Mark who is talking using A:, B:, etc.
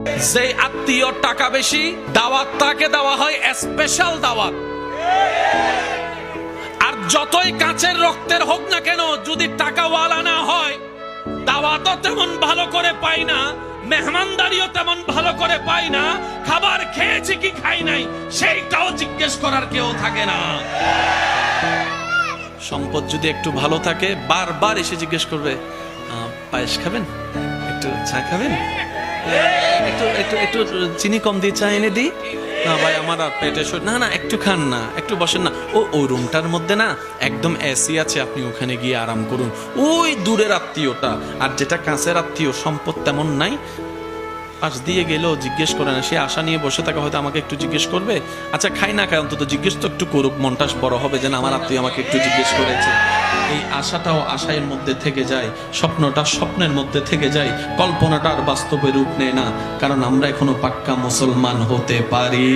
A: যে আত্মীয় টাকা বেশি, দাওয়াত তাকে দেওয়া হয় স্পেশাল দাওয়াত। আর যতই কাছের রক্তের হোক না কেন, যদি টাকাওয়ালা না হয়, দাওয়াতও তেমন ভালো করে পাই না, মেহমানদারিও তেমন ভালো করে পাই না, খাবার খেয়েছি কি খাই নাই সেইটাও জিজ্ঞেস করার কেউ থাকে না। সম্পদ যদি একটু ভালো থাকে, বারবার এসে জিজ্ঞেস করবে, পায়েস খাবেন, একটু চা খাবেন, একটু একটু একটু চিনি কম দিয়ে চা এনে দিই, না ভাই আমার আর পেটে না না একটু খান না, একটু বসেন না, ওই রুমটার মধ্যে না একদম এসি আছে, আপনি ওখানে গিয়ে আরাম করুন। ওই দূরের আত্মীয়টা। আর যেটা কাছের আত্মীয়, সম্পদ তেমন নাই, পাশ দিয়ে গেলেও জিজ্ঞেস করে না, সে আশা নিয়ে বসে থাকে হয়তো আমাকে একটু জিজ্ঞেস করবে, আচ্ছা খাই না খাই অন্তত জিজ্ঞেস তো একটু করুক, মনটা বড় হবে যে না আমার আত্মীয় আমাকে একটু জিজ্ঞেস করেছে। এই আশাটাও আশায়ের মধ্যে থেকে যায়, স্বপ্নটা স্বপ্নের মধ্যে থেকে যায়, কল্পনাটা আর বাস্তবে রূপ নেয় না, কারণ আমরা এখনো পাক্কা মুসলমান হতে পারি।